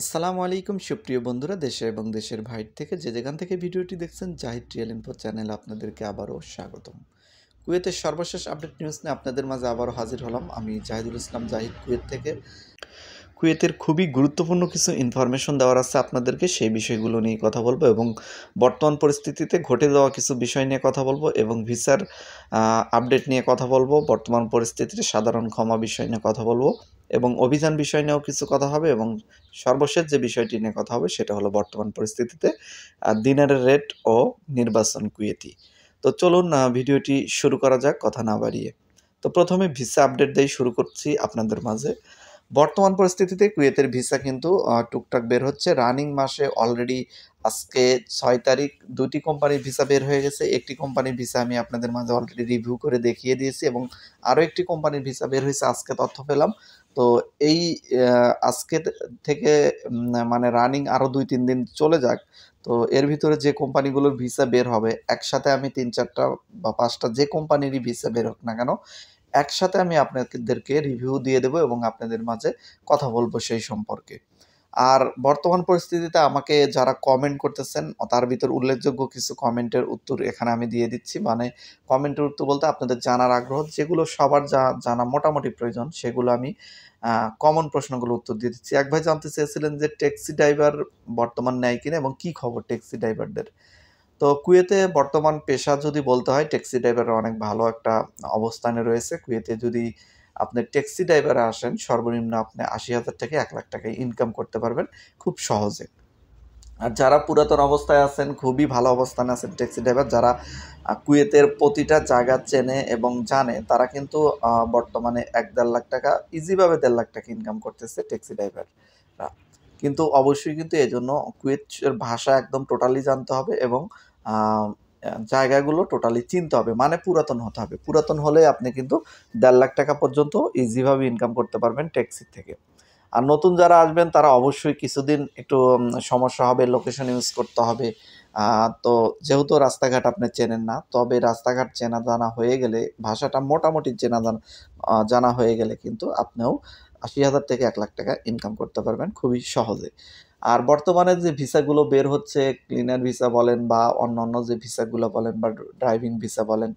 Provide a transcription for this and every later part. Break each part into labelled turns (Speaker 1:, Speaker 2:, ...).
Speaker 1: আসসালামু আলাইকুম সুপ্রিয় বন্ধুরা, দেশে এবং দেশের বাইরে থেকে যে যেখান থেকে ভিডিওটি দেখছেন, জাহিদ রিয়েল ইনফো চ্যানেলে আপনাদেরকে আবারও স্বাগতম। কুয়েতের সর্বশেষ আপডেট নিউজ নিয়ে আপনাদের মাঝে আবারও হাজির হলাম। আমি জাহিদুল ইসলাম জাহিদ, কুয়েত থেকে। কুয়েতের খুবই গুরুত্বপূর্ণ কিছু ইনফরমেশন দেওয়ার আছে আপনাদেরকে, সেই বিষয়গুলো নিয়ে কথা বলবো এবং বর্তমান পরিস্থিতিতে ঘটে যাওয়া কিছু বিষয় নিয়ে কথা বলবো এবং ভিসার আপডেট নিয়ে কথা বলবো। বর্তমান পরিস্থিতিতে সাধারণ ক্ষমা বিষয় নিয়ে কথা বলবো এবং অভিযান বিষয় নিয়েও কিছু কথা হবে এবং সর্বশেষ যে বিষয়টি নিয়ে কথা হবে সেটা হলো বর্তমান পরিস্থিতিতে দিনারের রেট ও নির্বাচন কুয়েতি। তো চলুন ভিডিওটি শুরু করা যাক কথা না বাড়িয়ে। তো প্রথমে ভিসা আপডেট দিয়ে শুরু করছি আপনাদের মাঝে। বর্তমান পরিস্থিতিতে কুয়েতের ভিসা কিন্তু টুকটাক বের হচ্ছে। রানিং মাসে অলরেডি আজকে ৬ তারিখ ২টি কোম্পানির ভিসা বের হয়ে গেছে। একটি কোম্পানির ভিসা আমি আপনাদের মাঝে অলরেডি রিভিউ করে দেখিয়ে দিয়েছি এবং আরও একটি কোম্পানির ভিসা বের হয়েছে, আজকে তথ্য পেলাম। তো এই আজকে থেকে মানে রানিং আরও ২-৩ দিন চলে যাক। তো এর ভিতরে যে কোম্পানিগুলোর ভিসা বের হবে, একসাথে আমি ৩-৪টা বা ৫টা যে কোম্পানিরই ভিসা বের হোক না কেন, একসাথে আমি আপনাদেরকে রিভিউ দিয়ে দেবো এবং আপনাদের মাঝে কথা বলবো সেই সম্পর্কে। আর বর্তমান পরিস্থিতিতে আমাকে যারা কমেন্ট করতেছেন, তার ভিতর উল্লেখযোগ্য কিছু কমেন্টের উত্তর এখানে আমি দিয়ে দিচ্ছি। মানে কমেন্টের উত্তর বলতে আপনাদের জানার আগ্রহ, যেগুলো সবার জানা মোটামুটি প্রয়োজন, সেগুলো আমি কমন প্রশ্নগুলো উত্তর দিয়ে দিচ্ছি। এক ভাই জানতে চেয়েছিলেন যে ট্যাক্সি ড্রাইভার বর্তমান নেয় কিনা এবং কী খবর ট্যাক্সি ড্রাইভারদের। তো কুয়েতে বর্তমান পেশা যদি বলতে হয়, ট্যাক্সি ড্রাইভাররা অনেক ভালো একটা অবস্থানে রয়েছে। কুয়েতে যদি আপনি ট্যাক্সি ড্রাইভারে আসেন, সর্বনিম্ন আপনি ৮০,০০০ থেকে ১,০০,০০০ টাকা ইনকাম করতে পারবেন খুব সহজে। আর যারা পুরাতন অবস্থায় আছেন, খুবই ভালো অবস্থানে আছেন ট্যাক্সি ড্রাইভার, যারা কুয়েতের প্রতিটা জায়গা চেনে এবং জানে, তারা কিন্তু বর্তমানে ১-১.৫ লাখ টাকা ইজিভাবে ১.৫ লাখ টাকা ইনকাম করতেছে ট্যাক্সি ড্রাইভাররা। কিন্তু অবশ্যই কিন্তু এজন্য কুয়েতের ভাষা একদম টোটালি জানতে হবে এবং আ জায়গাগুলো টোটালি চিনতে হবে। মানে পুরাতন হতে হবে। পুরাতন হলে আপনি কিন্তু ১.৫ লাখ টাকা পর্যন্ত ইজিভাবে ইনকাম করতে পারবেন ট্যাক্সি থেকে। আর নতুন যারা আসবেন তারা অবশ্যই কিছুদিন একটু সমস্যা হবে, লোকেশন ইউজ করতে হবে। তো যেহেতু রাস্তাঘাট আপনি চেনেন না, তবে রাস্তাঘাট চেনা জানা হয়ে গেলে, ভাষাটা মোটামুটি জানা হয়ে গেলে কিন্তু আপনিও ৮০,০০০ থেকে ১,০০,০০০ টাকা ইনকাম করতে পারবেন খুবই সহজে। আর বর্তমানে যে ভিসাগুলো বের হচ্ছে, ক্লিনার ভিসা বলেন বা অন্যান্য যে ভিসাগুলো বলেন বা ড্রাইভিং ভিসা বলেন,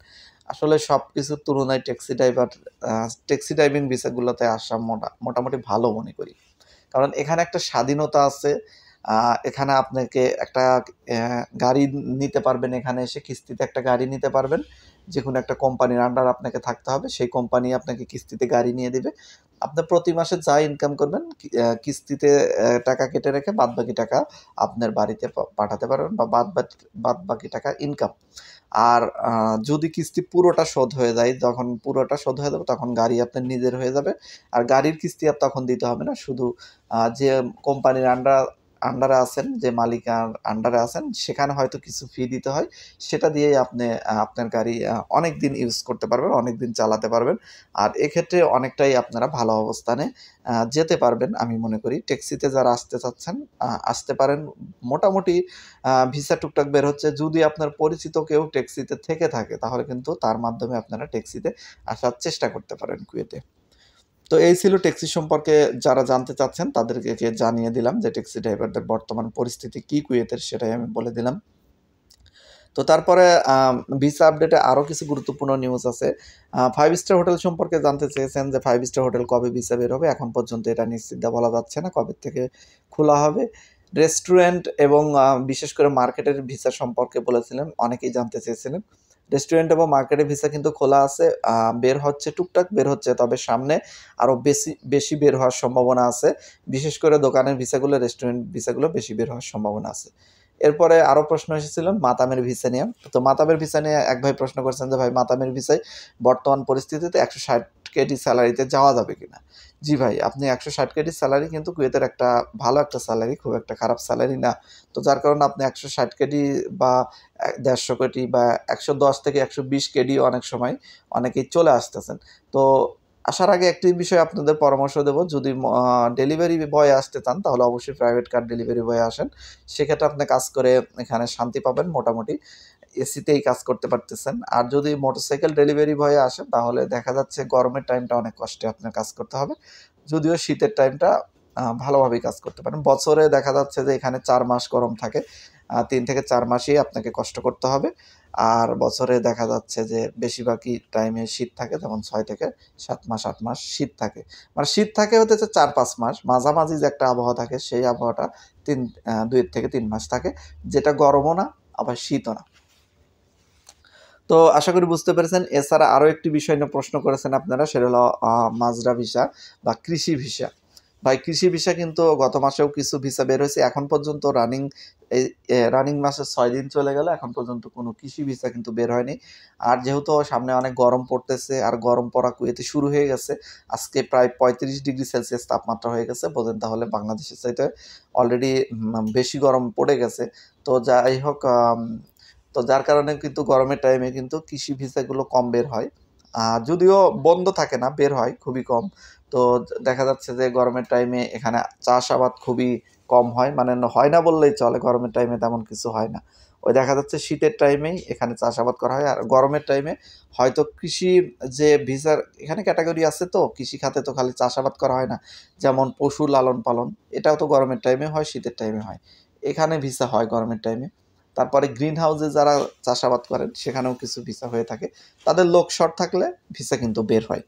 Speaker 1: আসলে সবকিছুর তুলনায় ট্যাক্সি ড্রাইভিং ভিসাগুলোতে আসা মোটামুটি ভালো মনে করি। কারণ এখানে একটা স্বাধীনতা আছে। আ এখানে আপনাকে একটা গাড়ি নিতে পারবেন, এখানে এসে কিস্তিতে একটা গাড়ি নিতে পারবেন। যেকোনো একটা কোম্পানির আন্ডারে আপনাকে থাকতে হবে। সেই কোম্পানি আপনাকে কিস্তিতে গাড়ি নিয়ে দিবে। আপনি প্রতি মাসে যা ইনকাম করবেন কিস্তিতে টাকা কেটে রেখে বাদবাকি টাকা আপনার বাড়িতে পাঠাতে পারবেন বা বাদবাকি টাকা ইনকাম। আর যদি কিস্তি পুরোটা শোধ হয়ে যায়, যখন পুরোটা শোধ হয়ে যাবে তখন গাড়ি আপনার নিজের হয়ে যাবে। আর গাড়ির কিস্তি আর তখন দিতে হবে না। শুধু যে কোম্পানির আন্ডারে আছেন, যে মালিকার আন্ডারে আছেন, সেখানে হয়তো কিছু ফি দিতে হয়। সেটা দিয়েই আপনি আপনার গাড়ি অনেকদিন ইউজ করতে পারবেন, অনেকদিন চালাতে পারবেন। আর এক্ষেত্রে অনেকটাই আপনারা ভালো অবস্থানে যেতে পারবেন আমি মনে করি। ট্যাক্সিতে যারা আসতে চাচ্ছেন আসতে পারেন। মোটামুটি ভিসা টুকটাক বের হচ্ছে। যদি আপনার পরিচিত কেউ ট্যাক্সিতে থেকে থাকে, তাহলে কিন্তু তার মাধ্যমে আপনারা ট্যাক্সিতে আসার চেষ্টা করতে পারেন কুয়েতে। তো এই ছিল ট্যাক্সি সম্পর্কে যারা জানতে চাচ্ছেন তাদেরকে জানিয়ে দিলাম যে ট্যাক্সি ড্রাইভারদের বর্তমান পরিস্থিতি কী কুয়েতের, সেটাই আমি বলে দিলাম। তো তারপরে ভিসা আপডেটে আরও কিছু গুরুত্বপূর্ণ নিউজ আছে। 5 স্টার হোটেল সম্পর্কে জানতে চেয়েছেন যে 5 স্টার হোটেল কবে ভিসা বের হবে? এখন পর্যন্ত এটা নিশ্চিত বলা যাচ্ছে না কবে থেকে খোলা হবে। রেস্টুরেন্ট এবং বিশেষ করে মার্কেটের ভিসা সম্পর্কে বলেছিলেন, অনেকেই জানতে চেয়েছিলেন। রেস্টুরেন্ট এবং মার্কেটের ভিসা কিন্তু খোলা আছে, বের হচ্ছে, টুকটাক বের হচ্ছে। তবে সামনে আরও বেশি বের হওয়ার সম্ভাবনা আছে। বিশেষ করে দোকানের ভিসাগুলো, রেস্টুরেন্ট ভিসাগুলো বেশি বের হওয়ার সম্ভাবনা আছে। এরপরে আরও প্রশ্ন এসেছিল মাতামের ভিসা নিয়ে। তো মাতামের ভিসা নিয়ে এক ভাই প্রশ্ন করেছেন যে, ভাই মাতামের ভিসায় বর্তমান পরিস্থিতিতে ১৬০ কেডি স্যালারিতে যাওয়া যাবে কিনা? জি ভাই, আপনি ১৬০ কেডি স্যালারি কিন্তু কুয়েতের একটা ভালো একটা স্যালারি, খুব একটা খারাপ স্যালারি না। তো যার কারণে আপনি ১৬০ কেডি বা ১৫০ কেডি বা ১১০ থেকে ১২০ কেডি অনেক সময় অনেকেই চলে আসতেছেন। তো আসার আগে একটি বিষয় আপনাদের পরামর্শ দেব, যদি ডেলিভারি বয়ে আসতে চান তাহলে অবশ্যই প্রাইভেট কার ডেলিভারি বয়ে আসেন। সেক্ষেত্রে আপনি কাজ করে এখানে শান্তি পাবেন মোটামুটি। এসিতেই কাজ করতে পারতেছেন। আর যদি মোটরসাইকেল ডেলিভারি বয়ে আসেন তাহলে দেখা যাচ্ছে গরমের টাইমটা অনেক কষ্টে আপনার কাজ করতে হবে। যদিও শীতের টাইমটা ভালোভাবেই কাজ করতে পারেন। বছরে দেখা যাচ্ছে যে এখানে ৪ মাস গরম থাকে, ৩ থেকে ৪ মাসই আপনাকে কষ্ট করতে হবে। আর বছরে দেখা যাচ্ছে যে বেশিরভাগই টাইমে শীত থাকে, যেমন ৬ থেকে ৭ মাস ৮ মাস শীত থাকে। মানে শীত থাকে হতেছে ৪-৫ মাস, মাঝামাঝি যে একটা আবহাওয়া থাকে সেই আবহাওয়াটা ২ থেকে ৩ মাস থাকে, যেটা গরমও না আবার শীতও না। তো আশা করি বুঝতে পেরেছেন। এছাড়া আরও একটি বিষয় নিয়ে প্রশ্ন করেছেন আপনারা, সেটা হলো মাজরা ভিসা বা কৃষি ভিসা। ভাই কৃষি ভিসা কিন্তু গত মাসেও কিছু ভিসা বের হয়েছে, এখন পর্যন্ত রানিং মাসে ৬ দিন চলে গেল, এখন পর্যন্ত কোনো কৃষি ভিসা কিন্তু বের হয়নি। আর যেহেতু সামনে অনেক গরম পড়তেছে আর গরম পড়া কুয়েতে শুরু হয়ে গেছে, আজকে প্রায় ৩৫ ডিগ্রি সেলসিয়াস তাপমাত্রা হয়ে গেছে, বোঝেন তাহলে বাংলাদেশের চাইতে অলরেডি বেশি গরম পড়ে গেছে। তো যাই হোক, তো যার কারণে কিন্তু গরমের টাইমে কিন্তু কৃষি ভিসাগুলো কম বের হয়, যদিও বন্ধ থাকে না, বের হয় খুবই কম। তো দেখা যাচ্ছে যে গরমের টাইমে এখানে চাষাবাদ খুবই কম হয়, মানে হয় না বললেই চলে, গরমের টাইমে তেমন কিছু হয় না। ওই দেখা যাচ্ছে শীতের টাইমেই এখানে চাষাবাদ করা হয়, আর গরমের টাইমে হয়তো কৃষি যে ভিসার এখানে ক্যাটাগরি আছে, তো কৃষি খাতে তো খালি চাষাবাদ করা হয় না, যেমন পশু লালন পালন, এটাও তো গরমের টাইমে হয়, শীতের টাইমে হয়, এখানে ভিসা হয় গরমের টাইমে। তারপরে গ্রিন হাউসে যারা চাষাবাদ করেন সেখানেও কিছু ভিসা হয়ে থাকে, তাদের লোক শর্ট থাকলে ভিসা কিন্তু বের হয়।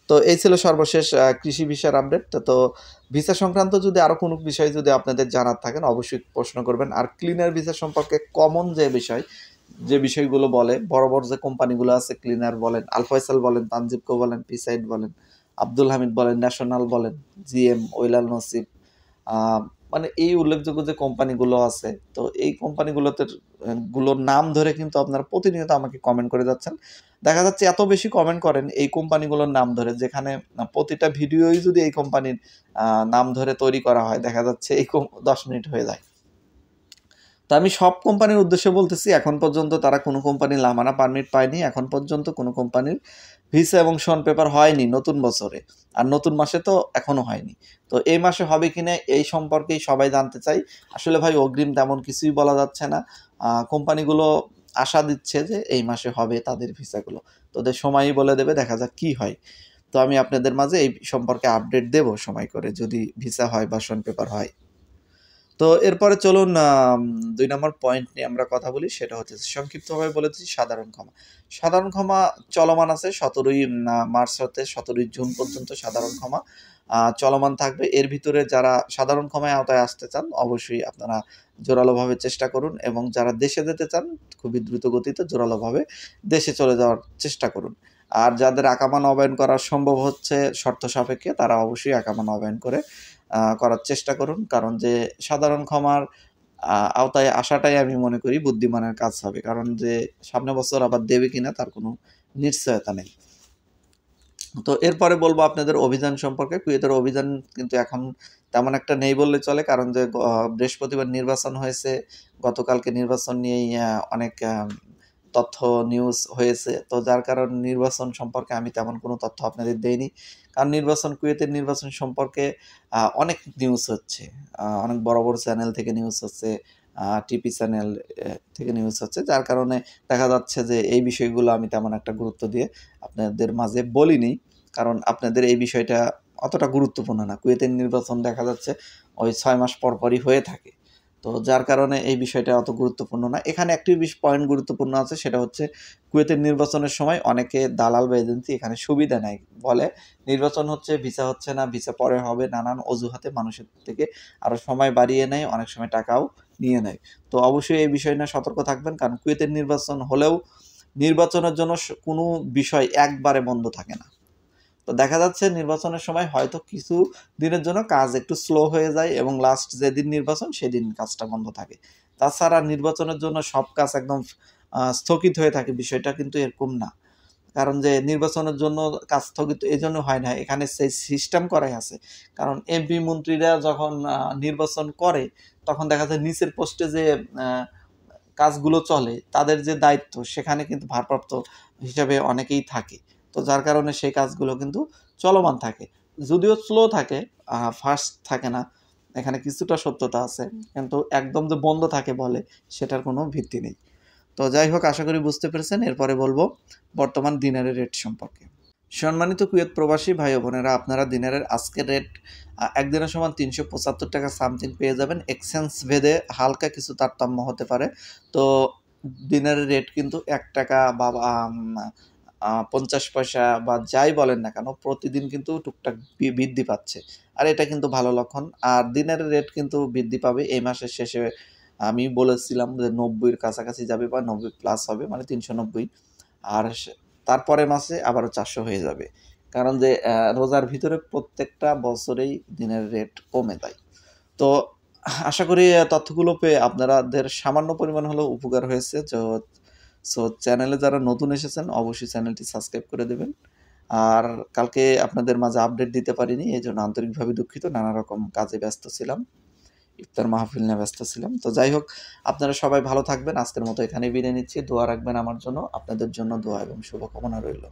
Speaker 1: তো এই ছিল সর্বশেষ কৃষি ভিসার আপডেট। তো ভিসা সংক্রান্ত যদি আরও কোনো বিষয় যদি আপনাদের জানার থাকেন অবশ্যই প্রশ্ন করবেন। আর ক্লিনার ভিসা সম্পর্কে কমন যে বিষয়গুলো বলে, বড় বড় যে কোম্পানিগুলো আছে, ক্লিনার বলেন, আল ফয়সাল বলেন, তানজিবকো বলেন, পিসাইড বলেন, আব্দুল হামিদ বলেন, ন্যাশনাল বলেন, জিএম, ওয়েলাল নসিব, মানে এই উল্লেখযোগ্য যে কোম্পানিগুলো আছে, তো এই গুলোর নাম ধরে কিন্তু আপনারা প্রতিনিয়ত আমাকে কমেন্ট করে যাচ্ছেন। দেখা যাচ্ছে এত বেশি কমেন্ট করেন এই কোম্পানিগুলোর নাম ধরে, যেখানে প্রতিটা ভিডিওই যদি এই কোম্পানির নাম ধরে তৈরি করা হয়, দেখা যাচ্ছে এই 10 মিনিট হয়ে যায়। তো আমি সব কোম্পানির উদ্দেশ্যে বলতেছি, এখন পর্যন্ত তারা কোনো কোম্পানির লামানা পারমিট পায়নি, এখন পর্যন্ত কোনো কোম্পানির ভিসা এবং শন পেপার হয়নি নতুন বছরে, আর নতুন মাসে তো এখনও হয়নি। তো এই মাসে হবে কিনা এই সম্পর্কেই সবাই জানতে চাই। আসলে ভাই অগ্রিম তেমন কিছুই বলা যাচ্ছে না, কোম্পানিগুলো আশা দিচ্ছে যে এই মাসে হবে তাদের ভিসাগুলো, তো ওদের সময়ই বলে দেবে, দেখা যাক কি হয়। তো আমি আপনাদের মাঝে এই সম্পর্কে আপডেট দেব সময় করে, যদি ভিসা হয় বা শন পেপার হয়। তো এরপরে চলুন ২ নম্বর পয়েন্ট নিয়ে আমরা কথা বলি, সেটা হচ্ছে সংক্ষিপ্তভাবে বলেছি সাধারণ ক্ষমা। সাধারণ ক্ষমা চলমান আছে ১৭ই মার্চ হতে ১৭ই জুন পর্যন্ত সাধারণ ক্ষমা চলমান থাকবে। এর ভিতরে যারা সাধারণ ক্ষমায় আওতায় আসতে চান অবশ্যই আপনারা জোরালোভাবে চেষ্টা করুন, এবং যারা দেশে যেতে চান খুবই দ্রুত গতিতে জোরালোভাবে দেশে চলে যাওয়ার চেষ্টা করুন। আর যাদের আকামা নবায়ন করা সম্ভব হচ্ছে শর্ত সাপেক্ষে, তারা অবশ্যই আকামা নবায়ন করার চেষ্টা করুন, কারণ যে সাধারণ ক্ষমার আওতায় আসাটাই আমি মনে করি বুদ্ধিমানের কাজ হবে, কারণ যে সামনে বছর আবার দেবে কিনা তার কোনো নিশ্চয়তা নেই। তো এরপরে বলবো আপনাদের অভিযান সম্পর্কে। কুয়েতের অভিযান কিন্তু এখন তেমন একটা নেই বললে চলে, কারণ যে বৃহস্পতিবার নির্বাচন হয়েছে, গতকালকে নির্বাচন নিয়েই অনেক তথ্য নিউজ হয়েছে, তো যার কারণে নির্বাচন সম্পর্কে আমি তেমন কোনো তথ্য আপনাদের দেইনি, কারণ কুয়েতের নির্বাচন সম্পর্কে অনেক নিউজ হচ্ছে, অনেক বড় বড় চ্যানেল থেকে নিউজ হচ্ছে, টিভি চ্যানেল থেকে নিউজ হচ্ছে, যার কারণে দেখা যাচ্ছে যে এই বিষয়গুলো আমি তেমন একটা গুরুত্ব দিয়ে আপনাদের মাঝে বলিনি, কারণ আপনাদের এই বিষয়টা অতটা গুরুত্বপূর্ণ না। কুয়েতের নির্বাচন দেখা যাচ্ছে ওই ৬ মাস পরপরই হয়ে থাকে, তো যার কারণে এই বিষয়টা অত গুরুত্বপূর্ণ না। এখানে একটি পয়েন্ট গুরুত্বপূর্ণ আছে, সেটা হচ্ছে কুয়েতের নির্বাচনের সময় অনেকে দালাল বা এজেন্সি এখানে সুবিধা নেয়, বলে নির্বাচন হচ্ছে, ভিসা হচ্ছে না, ভিসা পরে হবে, নানান অজুহাতে মানুষের থেকে আরও সময় বাড়িয়ে নেয়, অনেক সময় টাকাও নিয়ে নেয়। তো অবশ্যই এই বিষয় নিয়ে সতর্ক থাকবেন, কারণ কুয়েতের নির্বাচন হলেও নির্বাচনের জন্য কোনো বিষয় একবারে বন্ধ থাকে না। তো দেখা যাচ্ছে নির্বাচনের সময় হয়তো কিছু দিনের জন্য কাজ একটু স্লো হয়ে যায়, এবং লাস্ট যেদিন নির্বাচন সেদিন কাজটা বন্ধ থাকে। তাছাড়া নির্বাচনের জন্য সব কাজ একদম স্থগিত হয়ে থাকে, বিষয়টা কিন্তু এরকম না। কারণ যে নির্বাচনের জন্য কাজ স্থগিত এই জন্য হয় না, এখানে সেই সিস্টেম করাই আছে। কারণ এমপি মন্ত্রীরা যখন নির্বাচন করে, তখন দেখা যায় নিচের পোস্টে যে কাজগুলো চলে, তাদের যে দায়িত্ব সেখানে কিন্তু ভারপ্রাপ্ত হিসাবে অনেকেই থাকে। তো যার কারণে সেই কাজগুলো কিন্তু চলমান থাকে, যদিও স্লো থাকে, ফাস্ট থাকে না, এখানে কিছুটা সত্যতা আছে, কিন্তু একদম যে বন্ধ থাকে বলে সেটার কোনো ভিত্তি নেই। তো যাই হোক, আশা করি বুঝতে পেরেছেন। এরপরে বলবো বর্তমান দিনারের রেট সম্পর্কে। সম্মানিত কুয়েত প্রবাসী ভাই ও বোনেরা, আপনারা দিনারের আজকের রেট একদিনের সমান ৩৭৫ টাকা সামথিং পেয়ে যাবেন। এক্সচেঞ্জ ভেদে হালকা কিছু তারতম্য হতে পারে। তো দিনারের রেট কিন্তু ৳১ বা ৫০ পয়সা বা যাই বলেন না কেন, প্রতিদিন কিন্তু টুকটাক বৃদ্ধি পাচ্ছে। আর এটা কিন্তু ভালো লক্ষণ। আর দিনারের রেট কিন্তু বৃদ্ধি পাবে এই মাসের শেষে। আমি বলেছিলাম যে ৯০ এর কাছাকাছি যাবে বা ৯০ প্লাস হবে, মানে ৩৯০। আর তারপরের মাসে আবারও ৪০০ হয়ে যাবে। কারণ যে রোজার ভিতরে প্রত্যেকটা বছরেই দিনের রেট কমে যায়। তো আশা করি তথ্যগুলো পেয়ে আপনাদের সামান্য পরিমাণ হলেও উপকার হয়েছে। সো চ্যানেলে যারা নতুন এসেছেন অবশ্যই চ্যানেলটি সাবস্ক্রাইব করে দেবেন। আর কালকে আপনাদের মাঝে আপডেট দিতে পারিনি, এজন্য আন্তরিকভাবে দুঃখিত। নানা রকম কাজে ব্যস্ত ছিলাম। ইফতার মাহফিল নিয়ে ব্যস্ত ছিলাম। তো যাই হোক, আপনারা সবাই ভালো থাকবেন। আজকের মতো এখানেই বিদায় নিচ্ছি। দোয়া রাখবেন আমার জন্য। আপনাদের জন্য দোয়া এবং শুভকামনা রইল।